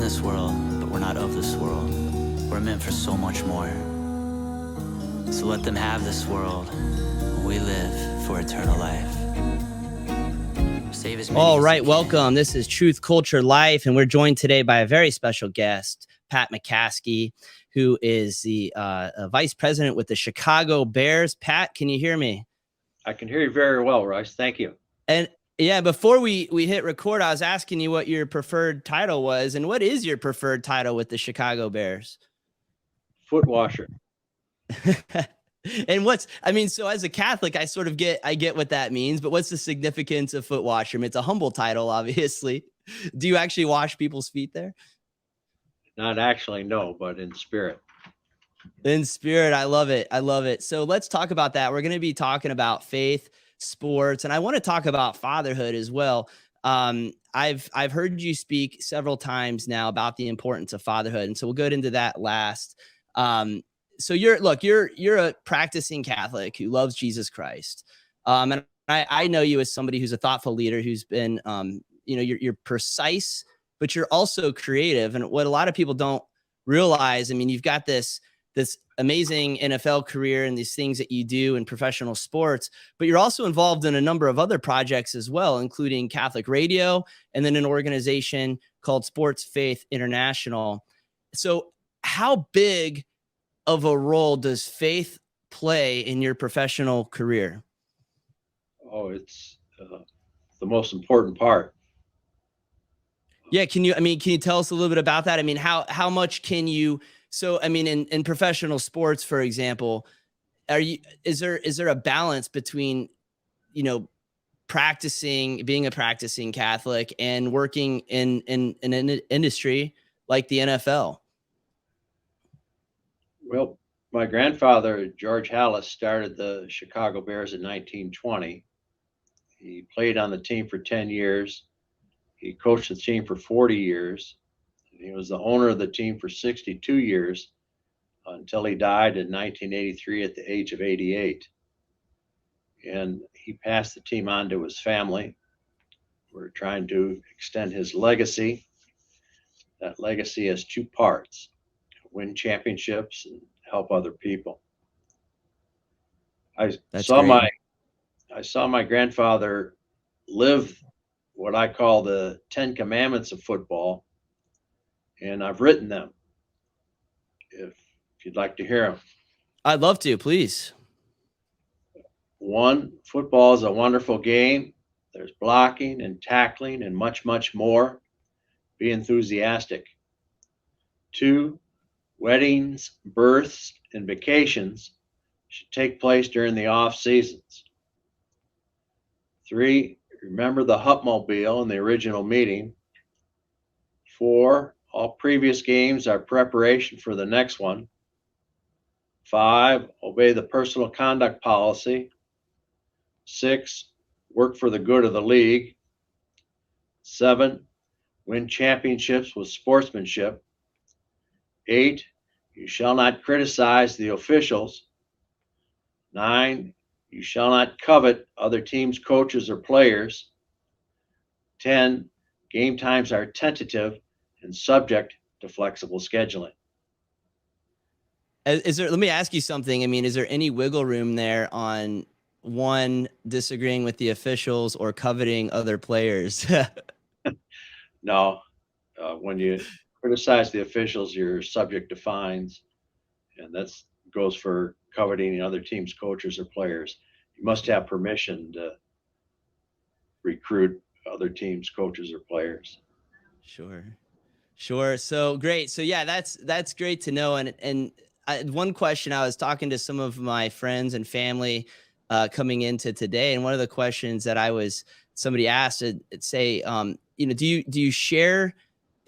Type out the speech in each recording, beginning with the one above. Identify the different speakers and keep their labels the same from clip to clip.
Speaker 1: this world, but we're not of this world. We're meant for so much more. So let them have this world. We live for eternal life. Save as many
Speaker 2: All
Speaker 1: as
Speaker 2: right,
Speaker 1: you
Speaker 2: welcome. This is Truth, Culture, Life, and we're joined today by a very special guest, Pat McCaskey, who is the vice president with the Chicago Bears. Pat, can you hear me?
Speaker 3: I can hear you very well, Royce. Thank you.
Speaker 2: And yeah, before we hit record, I was asking you what your preferred title was, and what is your preferred title with the Chicago Bears?
Speaker 3: Foot washer.
Speaker 2: And so as a Catholic, I get what that means, but what's the significance of foot washer? I mean, it's a humble title, obviously. Do you actually wash people's feet there?
Speaker 3: Not actually, no, but in spirit.
Speaker 2: In spirit. I love it. I love it. So let's talk about that. We're going to be talking about faith, sports, and I want to talk about fatherhood as well. I've heard you speak several times now about the importance of fatherhood, and so we'll get into that last. So you're a practicing Catholic who loves Jesus Christ. And I know you as somebody who's a thoughtful leader who's been, you're precise, but you're also creative. And what a lot of people don't realize, I mean, you've got this amazing NFL career and these things that you do in professional sports, but you're also involved in a number of other projects as well, including Catholic Radio and then an organization called Sports Faith International. So how big of a role does faith play in your professional career?
Speaker 3: Oh, it's the most important part.
Speaker 2: Yeah. Can you tell us a little bit about that? I mean, how much can you, so, I mean, in professional sports, for example, is there a balance between, being a practicing Catholic and working in an industry like the NFL?
Speaker 3: Well, my grandfather, George Halas, started the Chicago Bears in 1920. He played on the team for 10 years. He coached the team for 40 years. He was the owner of the team for 62 years until he died in 1983 at the age of 88. And he passed the team on to his family. We're trying to extend his legacy. That legacy has two parts: win championships and help other people. I saw my grandfather live what I call the 10 Commandments of football, and I've written them. If you'd like to hear them.
Speaker 2: I'd love to, please.
Speaker 3: 1, football is a wonderful game. There's blocking and tackling and much, much more. Be enthusiastic. 2, weddings, births, and vacations should take place during the off seasons. 3, remember the Hupmobile in the original meeting. 4, all previous games are preparation for the next one. 5, obey the personal conduct policy. 6, work for the good of the league. 7, win championships with sportsmanship. 8, you shall not criticize the officials. 9, you shall not covet other teams' coaches or players. 10, game times are tentative and subject to flexible scheduling.
Speaker 2: Let me ask you something. I mean, is there any wiggle room there on 1, disagreeing with the officials or coveting other players?
Speaker 3: No, when you criticize the officials, you're subject to fines, and that goes for coveting other teams' coaches or players. You must have permission to recruit other teams' coaches or players.
Speaker 2: Sure. So great. So yeah, that's great to know. And one question, I was talking to some of my friends and family coming into today, and one of the questions that somebody asked, say, do you share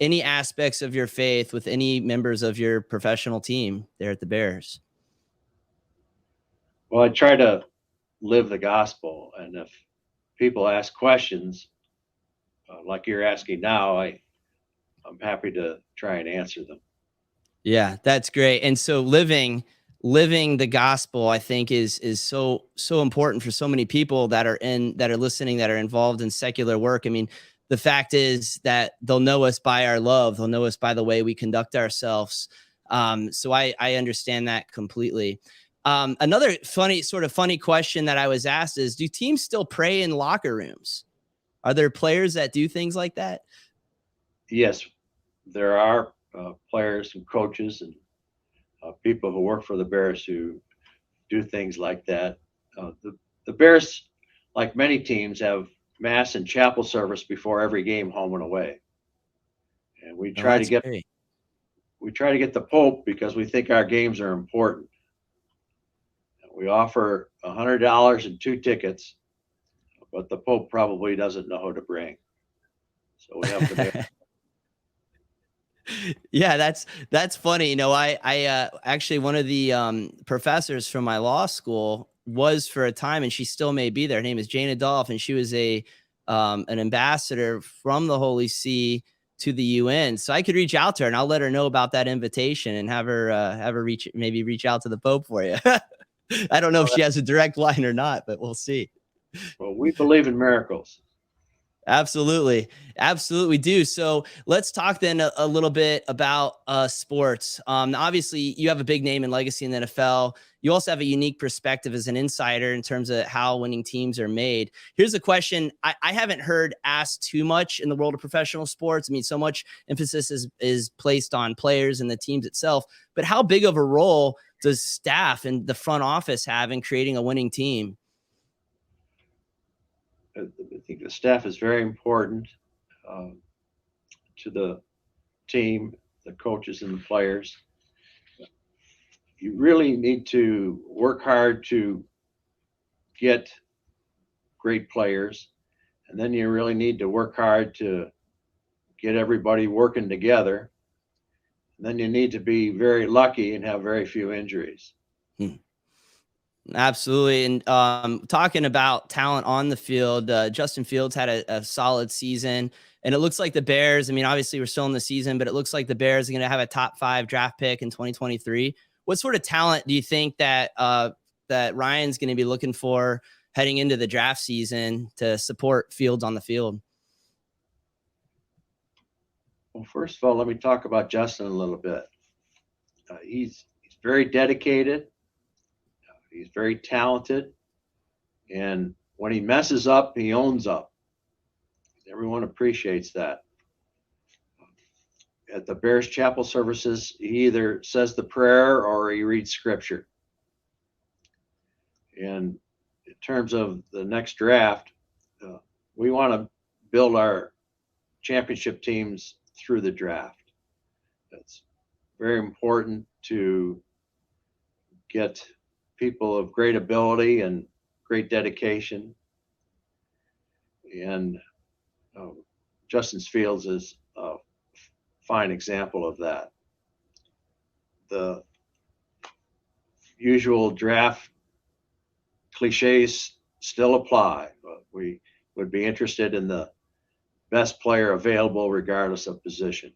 Speaker 2: any aspects of your faith with any members of your professional team there at the Bears?
Speaker 3: Well, I try to live the gospel, and if people ask questions like you're asking now, I'm happy to try and answer them.
Speaker 2: Yeah, that's great. And so living the gospel, I think, is so important for so many people that are listening, that are involved in secular work. I mean, the fact is that they'll know us by our love. They'll know us by the way we conduct ourselves. So I understand that completely. Another funny question that I was asked is, do teams still pray in locker rooms? Are there players that do things like that?
Speaker 3: Yes, there are players and coaches and people who work for the Bears who do things like that. The Bears, like many teams, have mass and chapel service before every game, home and away. And we
Speaker 2: Oh,
Speaker 3: try to
Speaker 2: that's
Speaker 3: get
Speaker 2: great.
Speaker 3: the Pope because we think our games are important. We offer $100 and 2 tickets, but the Pope probably doesn't know who to bring. So we have to make
Speaker 2: Yeah, that's funny. You know, I actually, one of the professors from my law school was for a time, and she still may be there. Her name is Jane Adolph, and she was an ambassador from the Holy See to the UN. So I could reach out to her, and I'll let her know about that invitation and have her reach out to the Pope for you. I don't know if she has a direct line or not, but we'll see.
Speaker 3: well, we believe in miracles.
Speaker 2: Absolutely. Absolutely we do. So let's talk then a little bit about sports. Obviously, you have a big name and legacy in the NFL. You also have a unique perspective as an insider in terms of how winning teams are made. Here's a question I haven't heard asked too much in the world of professional sports. I mean, so much emphasis is placed on players and the teams itself, but how big of a role does staff and the front office have in creating a winning team?
Speaker 3: I think the staff is very important to the team, the coaches and the players. You really need to work hard to get great players, and then you really need to work hard to get everybody working together. And then you need to be very lucky and have very few injuries.
Speaker 2: Absolutely. And talking about talent on the field, Justin Fields had a solid season. And it looks like the Bears, I mean, obviously we're still in the season, but it looks like the Bears are going to have a top 5 draft pick in 2023. What sort of talent do you think that that Ryan's going to be looking for heading into the draft season to support Fields on the field?
Speaker 3: Well, first of all, let me talk about Justin a little bit. He's very dedicated. He's very talented. And when he messes up, he owns up. Everyone appreciates that. At the Bears Chapel services, he either says the prayer or he reads scripture. And in terms of the next draft, we want to build our championship teams through the draft. That's very important to get people of great ability and great dedication. And Justin Fields is a fine example of that. The usual draft cliches still apply, but we would be interested in the best player available regardless of position.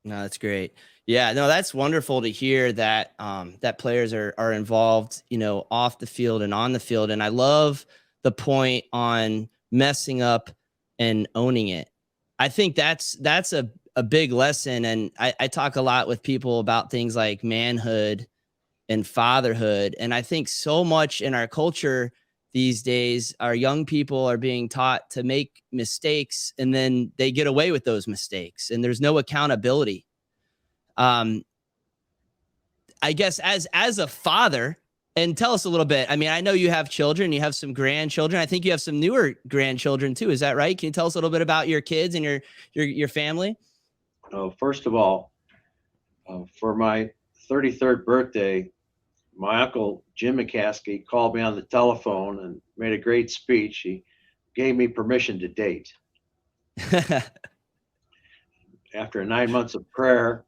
Speaker 2: No, that's great. Yeah, no, that's wonderful to hear that that players are involved, you know, off the field and on the field. And I love the point on messing up and owning it. I think that's a big lesson. And I talk a lot with people about things like manhood and fatherhood. And I think so much in our culture these days, our young people are being taught to make mistakes and then they get away with those mistakes and there's no accountability. I guess as a father, and tell us a little bit. I mean, I know you have children, you have some grandchildren. I think you have some newer grandchildren too. Is that right? Can you tell us a little bit about your kids and your family?
Speaker 3: First of all, for my 33rd birthday, my uncle Jim McCaskey called me on the telephone and made a great speech. He gave me permission to date. After 9 months of prayer,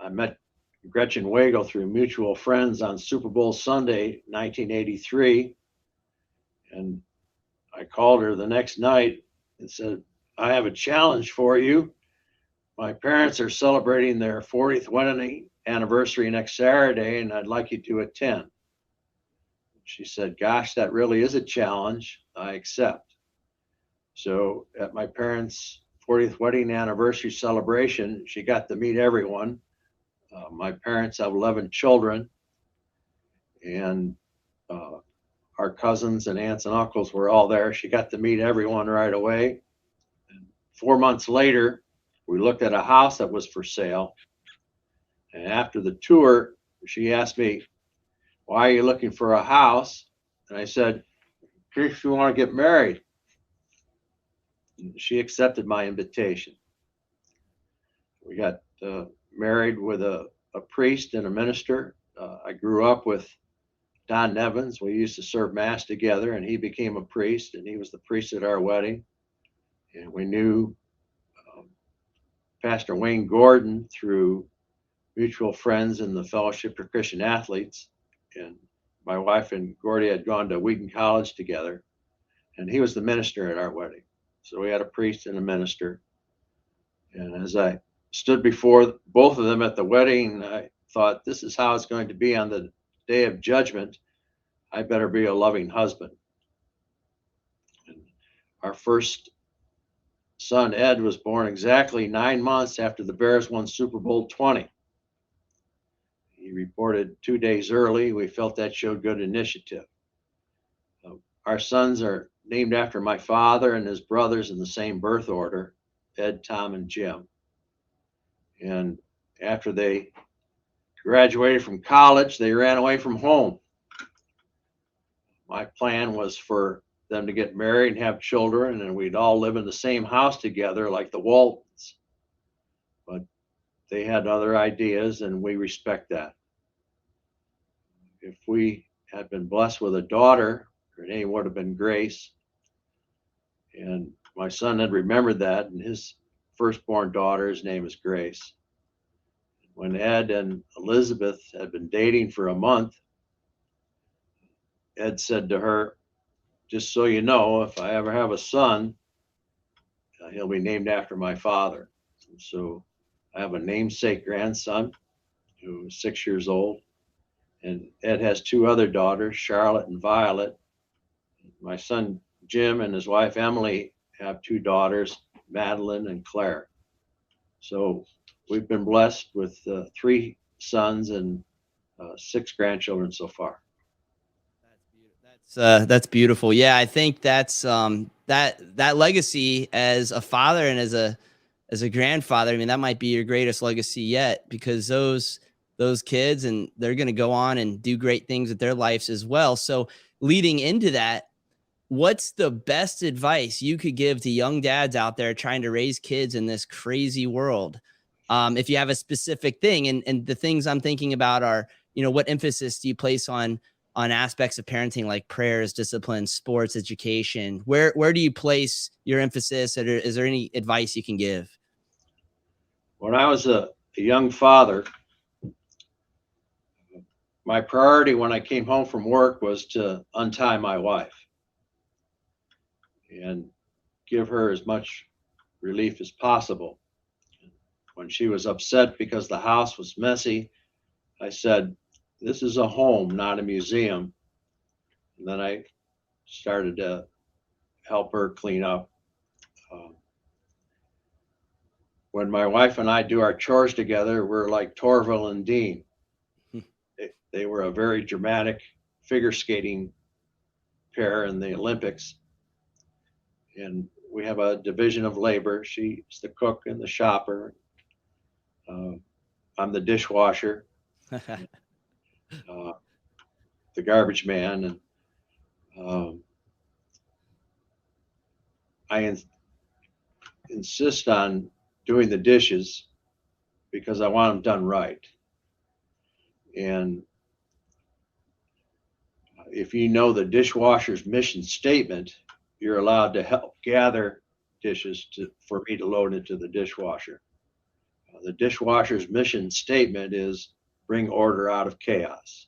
Speaker 3: I met Gretchen Wagle through mutual friends on Super Bowl Sunday, 1983. And I called her the next night and said, I have a challenge for you. My parents are celebrating their 40th wedding anniversary next Saturday, and I'd like you to attend. She said, gosh, that really is a challenge. I accept. So at my parents' 40th wedding anniversary celebration, she got to meet everyone. My parents have 11 children, and our cousins and aunts and uncles were all there. She got to meet everyone right away. And 4 months later, we looked at a house that was for sale. And after the tour, she asked me, "Why are you looking for a house?" And I said, "In case you want to get married." And she accepted my invitation. We got married with a priest and a minister. I grew up with Don Nevins. We used to serve Mass together, and he became a priest, and he was the priest at our wedding. And we knew Pastor Wayne Gordon through mutual friends in the Fellowship for Christian Athletes. And my wife and Gordy had gone to Wheaton College together, and he was the minister at our wedding. So we had a priest and a minister. And as I stood before both of them at the wedding, I thought, this is how it's going to be on the day of judgment. I better be a loving husband. And our first son, Ed, was born exactly 9 months after the Bears won Super Bowl 20. He reported 2 days early. We felt that showed good initiative. Our sons are named after my father and his brothers in the same birth order, Ed, Tom, and Jim. And after they graduated from college, they ran away from home. My plan was for them to get married and have children, and we'd all live in the same house together like the Waltons. But they had other ideas, and we respect that. If we had been blessed with a daughter, her name would have been Grace. And my son had remembered that, and his firstborn daughter's name is Grace. When Ed and Elizabeth had been dating for a month, Ed said to her, "Just so you know, if I ever have a son, he'll be named after my father." And so I have a namesake grandson who is 6 years old. And Ed has two other daughters, Charlotte and Violet. My son Jim and his wife Emily have two daughters, Madeline and Claire. So we've been blessed with 3 sons and 6 grandchildren so far.
Speaker 2: That's beautiful. Yeah, I think that's that legacy as a father and as a grandfather. I mean, that might be your greatest legacy yet, because those kids, and they're going to go on and do great things with their lives as well. So leading into that, what's the best advice you could give to young dads out there trying to raise kids in this crazy world? If you have a specific thing, and the things I'm thinking about are, what emphasis do you place on aspects of parenting, like prayers, discipline, sports, education? Where do you place your emphasis? Or is there any advice you can give?
Speaker 3: When I was a young father, my priority when I came home from work was to untie my wife and give her as much relief as possible. When she was upset because the house was messy, I said, "This is a home, not a museum." And then I started to help her clean up. When my wife and I do our chores together, we're like Torville and Dean. They were a very dramatic figure skating pair in the Olympics. And we have a division of labor. She's the cook and the shopper. I'm the dishwasher, the garbage man. And I insist on doing the dishes because I want them done right. And if you know the dishwasher's mission statement, you're allowed to help gather dishes for me to load into the dishwasher. The dishwasher's mission statement is bring order out of chaos.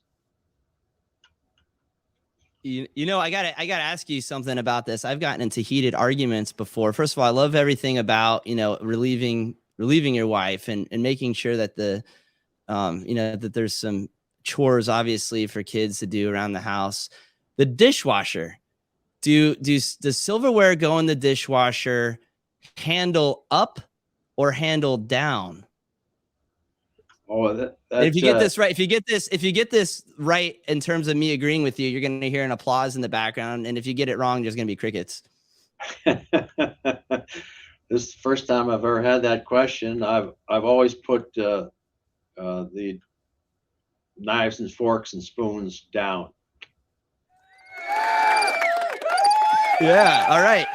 Speaker 2: I gotta ask you something about this. I've gotten into heated arguments before. First of all, I love everything about, relieving your wife and making sure that that there's some chores, obviously, for kids to do around the house. The dishwasher, Does silverware go in the dishwasher handle up or handle down?
Speaker 3: Oh,
Speaker 2: And if you get this right, if you get this right in terms of me agreeing with you, you're going to hear an applause in the background. And if you get it wrong, there's going to be crickets.
Speaker 3: this is the first time I've ever had that question. I've always put the knives and forks and spoons down.
Speaker 2: Yeah. All right.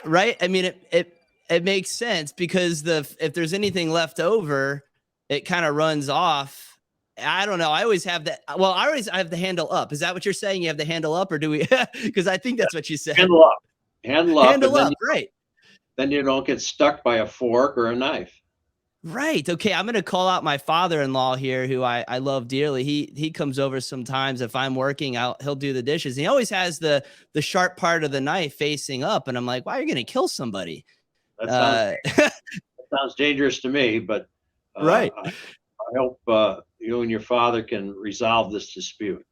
Speaker 2: Right. I mean, it makes sense because if there's anything left over, it kind of runs off. I don't know. I always have that. Well, I have the handle up. Is that what you're saying? You have the handle up, or do we? Because I think that's what you said.
Speaker 3: Handle up. Handle up.
Speaker 2: Handle up. Right.
Speaker 3: Then you don't get stuck by a fork or a knife.
Speaker 2: Right. Okay. I'm going to call out my father-in-law here, who I love dearly. He comes over sometimes if I'm working. He'll do the dishes. And he always has the sharp part of the knife facing up, and I'm like, "Why are you going to kill somebody?"
Speaker 3: That sounds dangerous to me, but
Speaker 2: right.
Speaker 3: I hope you and your father can resolve this dispute.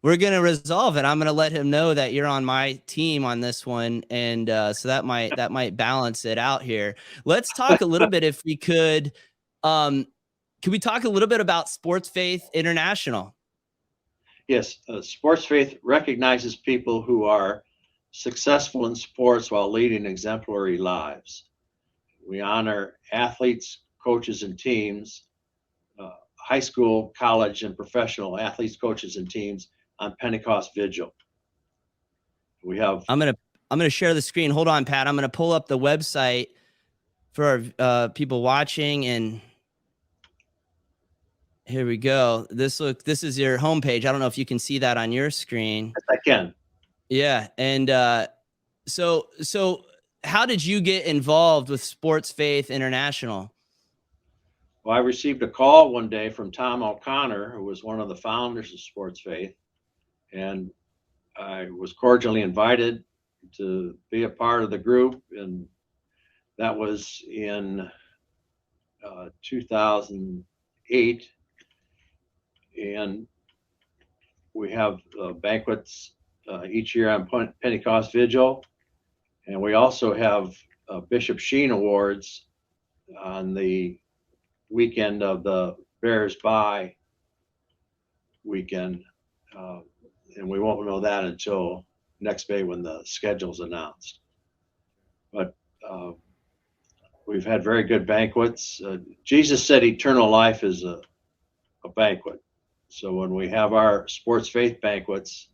Speaker 2: We're going to resolve it. I'm going to let him know that you're on my team on this one. And so that might balance it out here. Let's talk a little bit, if we could. Can we talk a little bit about Sports Faith International?
Speaker 3: Yes. Sports Faith recognizes people who are successful in sports while leading exemplary lives. We honor athletes, coaches, and teams, high school, college, and professional athletes, coaches, and teams on Pentecost Vigil. We have.
Speaker 2: I'm gonna share the screen. Hold on, Pat. I'm gonna pull up the website for our people watching, and here we go. This is your homepage. I don't know if you can see that on your screen.
Speaker 3: Yes, I can.
Speaker 2: Yeah, and so how did you get involved with Sports Faith International?
Speaker 3: Well, I received a call one day from Tom O'Connor, who was one of the founders of Sports Faith, and I was cordially invited to be a part of the group, and that was in 2008. And we have banquets each year on Pentecost Vigil, and we also have Bishop Sheen Awards on the weekend of the Bears Bye weekend. And we won't know that until next May when the schedule's announced. But we've had very good banquets. Jesus said eternal life is a banquet. So when we have our Sports Faith banquets,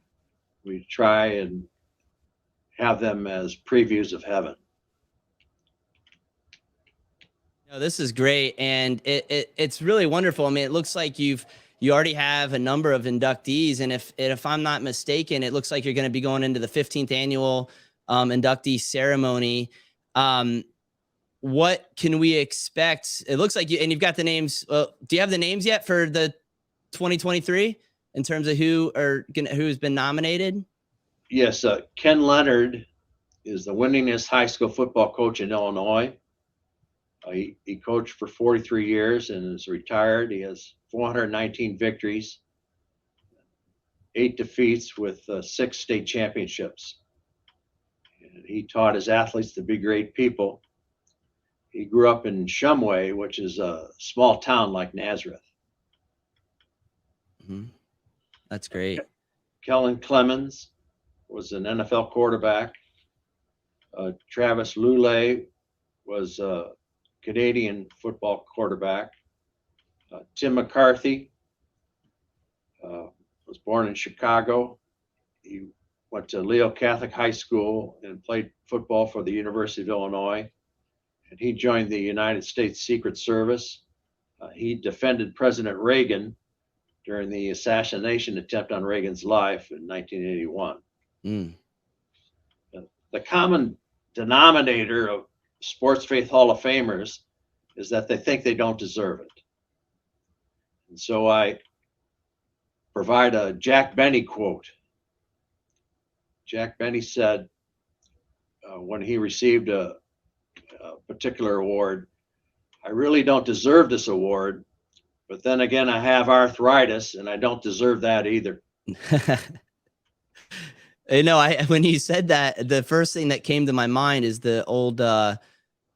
Speaker 3: we try and have them as previews of heaven.
Speaker 2: This is great, and it's really wonderful. I mean, it looks like you already have a number of inductees, and if I'm not mistaken, it looks like you're going to be going into the 15th annual inductee ceremony. What can we expect? It looks like you've got the names. Do you have the names yet for the 2023 in terms of who's been nominated?
Speaker 3: Yes, Ken Leonard is the winningest high school football coach in Illinois. He coached for 43 years and is retired. He has 419 victories, 8 defeats with 6 state championships. And he taught his athletes to be great people. He grew up in Shumway, which is a small town like Nazareth.
Speaker 2: Mm-hmm. That's great.
Speaker 3: Kellen Clemens was an NFL quarterback. Travis Lulay was a Canadian football quarterback. Tim McCarthy was born in Chicago. He went to Leo Catholic High School and played football for the University of Illinois. And he joined the United States Secret Service. He defended President Reagan during the assassination attempt on Reagan's life in 1981. The common denominator of Sports Faith Hall of Famers is that they think they don't deserve it. And so I provide a Jack Benny quote. Jack Benny said when he received a particular award, "I really don't deserve this award, but then again, I have arthritis and I don't deserve that either."
Speaker 2: When you said that, the first thing that came to my mind is the old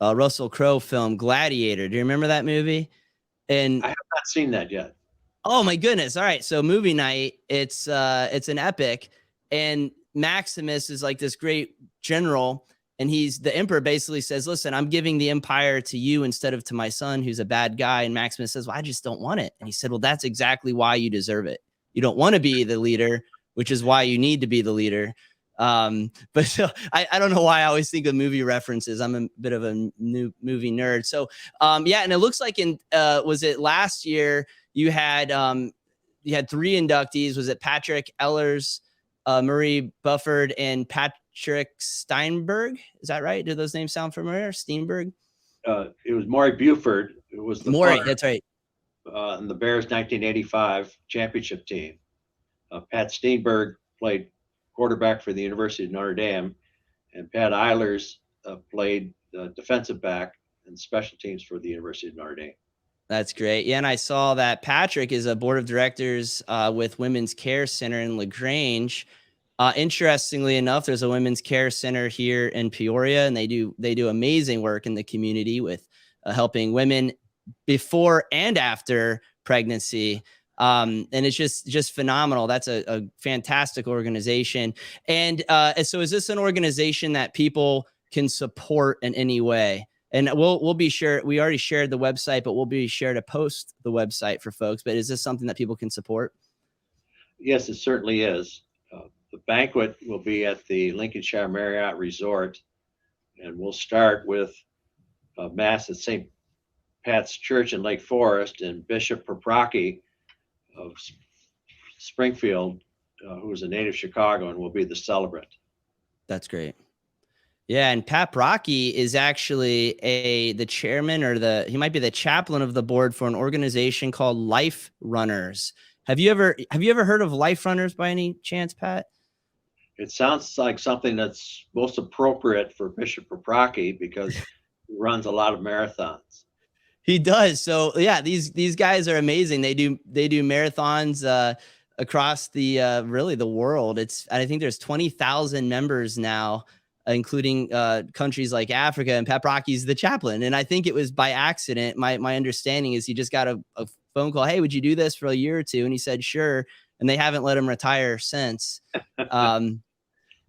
Speaker 2: Russell Crowe film Gladiator. Do you remember that movie? And
Speaker 3: I have not seen that yet.
Speaker 2: oh my goodness. All right. So movie night, it's an epic, and Maximus is like this great general, and the emperor basically says, listen, I'm giving the empire to you instead of to my son, who's a bad guy. And Maximus says, well, I just don't want it. And he said, well, that's exactly why you deserve it. You don't want to be the leader, which is why you need to be the leader. But so I don't know why I always think of movie references. I'm a bit of a new movie nerd. So yeah, and it looks like was it last year you had 3 inductees. Was it Patrick Ellers, Marie Bufford, and Patrick Steinberg? Is that right? Do those names sound familiar? Steinberg?
Speaker 3: It was Maury Buford. It was the
Speaker 2: Maury, that's right.
Speaker 3: In the Bears 1985 championship team. Pat Steinberg played quarterback for the University of Notre Dame, and Pat Eilers played defensive back and special teams for the University of Notre Dame.
Speaker 2: That's great. Yeah, and I saw that Patrick is a board of directors with Women's Care Center in LaGrange. Interestingly enough, there's a women's care center here in Peoria, and they do amazing work in the community with helping women before and after pregnancy. And it's just phenomenal. That's a fantastic organization. And so is this an organization that people can support in any way? And we'll be sure, we already shared the website, but we'll be sure to post the website for folks. But is this something that people can support?
Speaker 3: Yes, it certainly is. The banquet will be at the Lincolnshire Marriott Resort, and we'll start with Mass at St. Pat's Church in Lake Forest, and Bishop Paprocki of Springfield, who is a native Chicagoan, will be the celebrant.
Speaker 2: That's great. Yeah, and Pat Brocky is actually the chairman, or he might be the chaplain of the board for an organization called Life Runners. Have you ever heard of Life Runners by any chance, Pat?
Speaker 3: It sounds like something that's most appropriate for Bishop Paprocki because he runs a lot of marathons.
Speaker 2: He does. So yeah, these guys are amazing. They do marathons across the really the world. I think there's 20,000 members now, including countries like Africa, and Pat Brocky's the chaplain. And I think it was by accident. My understanding is he just got a phone call. Hey, would you do this for a year or two? And he said, sure. And they haven't let him retire since.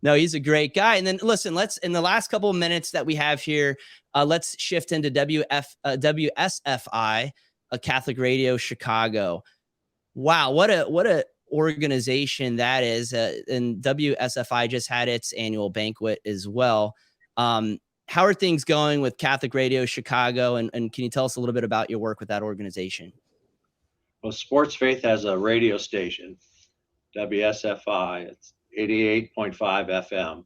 Speaker 2: No, he's a great guy. And then listen, in the last couple of minutes that we have here, let's shift into WSFI, a Catholic Radio Chicago. Wow, what a organization that is. And WSFI just had its annual banquet as well. How are things going with Catholic Radio Chicago? And can you tell us a little bit about your work with that organization?
Speaker 3: Well, Sports Faith has a radio station, WSFI. It's 88.5 FM.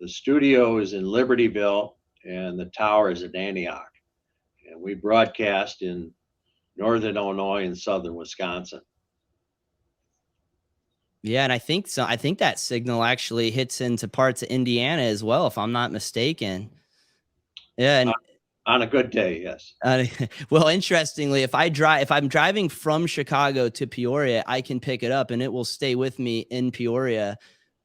Speaker 3: The studio is in Libertyville, and the tower is in Antioch. And we broadcast in northern Illinois and southern Wisconsin.
Speaker 2: Yeah, and I think so. I think that signal actually hits into parts of Indiana as well, if I'm not mistaken. Yeah, and
Speaker 3: on a good day, yes.
Speaker 2: Well, interestingly, if I'm driving from Chicago to Peoria, I can pick it up and it will stay with me in Peoria.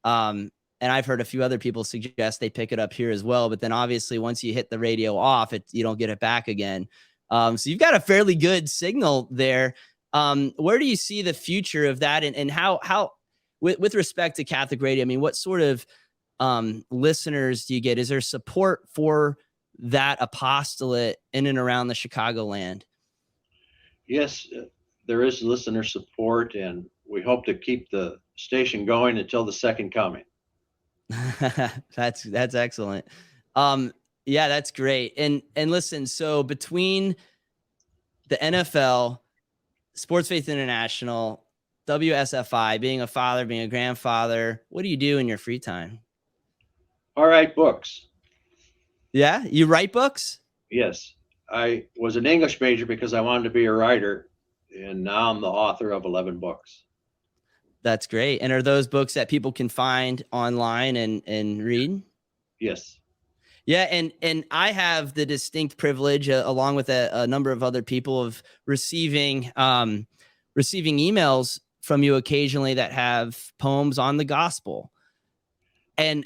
Speaker 2: And I've heard a few other people suggest they pick it up here as well. But then obviously once you hit the radio off, you don't get it back again. So you've got a fairly good signal there. Where do you see the future of that, and how with respect to Catholic radio? I mean, what sort of listeners do you get? Is there support for that apostolate in and around the Chicagoland?
Speaker 3: Yes, there is listener support, and we hope to keep the station going until the second coming.
Speaker 2: That's excellent. Yeah, that's great. And listen, so between the NFL, Sports Faith International, WSFI, being a father, being a grandfather, what do you do in your free time?
Speaker 3: I write books.
Speaker 2: Yeah, you write books?
Speaker 3: Yes. I was an English major because I wanted to be a writer, and now I'm the author of 11 books.
Speaker 2: That's great. And are those books that people can find online and read?
Speaker 3: Yes.
Speaker 2: Yeah, and I have the distinct privilege, along with a number of other people, of receiving emails from you occasionally that have poems on the gospel. And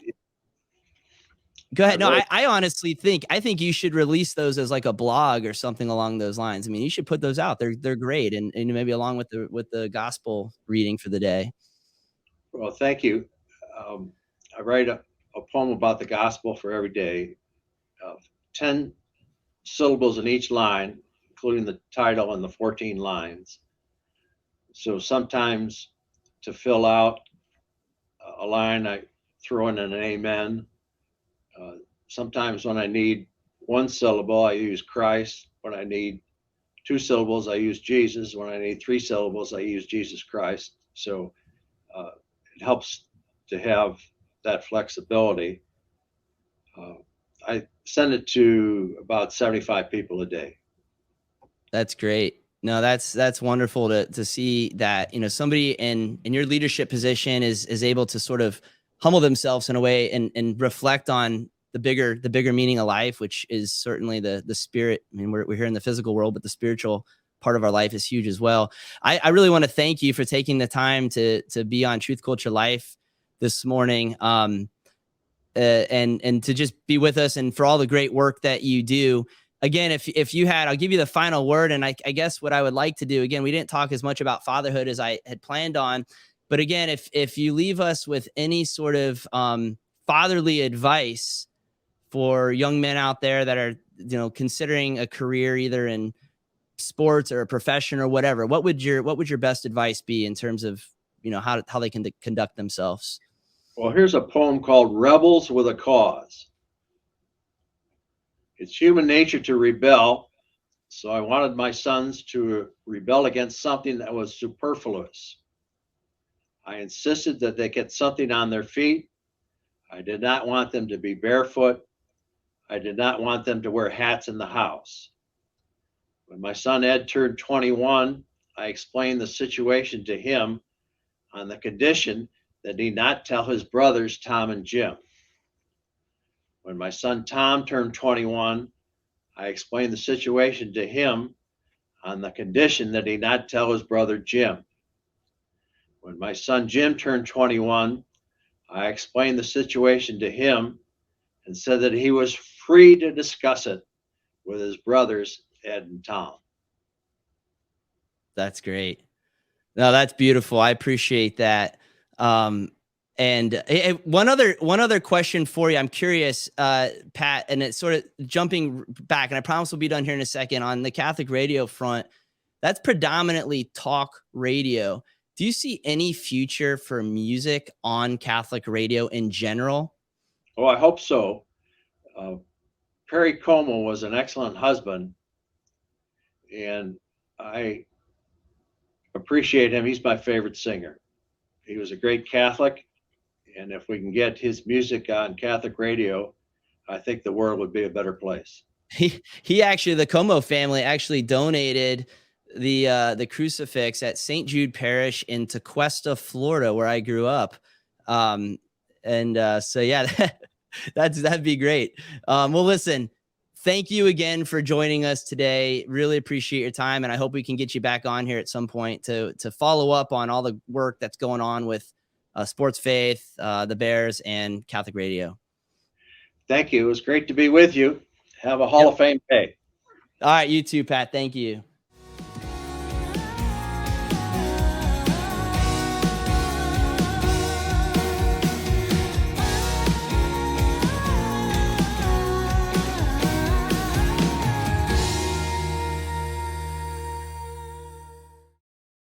Speaker 2: go ahead. No,
Speaker 3: really,
Speaker 2: I honestly think you should release those as like a blog or something along those lines. I mean, you should put those out. They're great, and maybe along with the gospel reading for the day.
Speaker 3: well, thank you. I write a poem about the gospel for every day, 10 syllables in each line, including the title and the 14 lines. So sometimes to fill out a line, I throw in an amen. Sometimes when I need one syllable, I use Christ. When I need 2 syllables, I use Jesus. When I need 3 syllables, I use Jesus Christ. So it helps to have that flexibility. I send it to about 75 people a day.
Speaker 2: That's great. No, that's wonderful to see that, you know, somebody in your leadership position is able to sort of humble themselves in a way and reflect on the bigger meaning of life, which is certainly the spirit. I mean, we're here in the physical world, but the spiritual part of our life is huge as well. I really want to thank you for taking the time to be on Truth Culture Life this morning. And to just be with us and for all the great work that you do. Again, if you had, I'll give you the final word. And I guess what I would like to do, again, we didn't talk as much about fatherhood as I had planned on, but again, if you leave us with any sort of fatherly advice for young men out there that are, you know, considering a career either in sports or a profession or whatever, what would your best advice be in terms of, you know, how they can conduct themselves?
Speaker 3: Well, here's a poem called Rebels with a Cause. It's human nature to rebel, so I wanted my sons to rebel against something that was superfluous. I insisted that they get something on their feet. I did not want them to be barefoot. I did not want them to wear hats in the house. When my son Ed turned 21, I explained the situation to him on the condition that he not tell his brothers Tom and Jim. When my son Tom turned 21, I explained the situation to him on the condition that he not tell his brother Jim. When my son Jim turned 21, I explained the situation to him and said that he was free to discuss it with his brothers Ed and Tom.
Speaker 2: That's great. No, that's beautiful. I appreciate that. And one other question for you. I'm curious, Pat, and it's sort of jumping back, and I promise we'll be done here in a second. On the Catholic radio front, that's predominantly talk radio. Do you see any future for music on Catholic radio in general?
Speaker 3: Oh, I hope so. Perry Como was an excellent husband, and I appreciate him. He's my favorite singer. He was a great Catholic, and if we can get his music on Catholic radio, I think the world would be a better place.
Speaker 2: He actually, the Como family actually donated the crucifix at St. Jude Parish in Tequesta, Florida, where I grew up. So yeah, that'd be great. Well, listen, thank you again for joining us today. Really appreciate your time, and I hope we can get you back on here at some point to follow up on all the work that's going on with Sports Faith, the Bears, and Catholic Radio.
Speaker 3: Thank you. It was great to be with you. Have a Hall of Fame day.
Speaker 2: All right, you too, Pat. Thank you.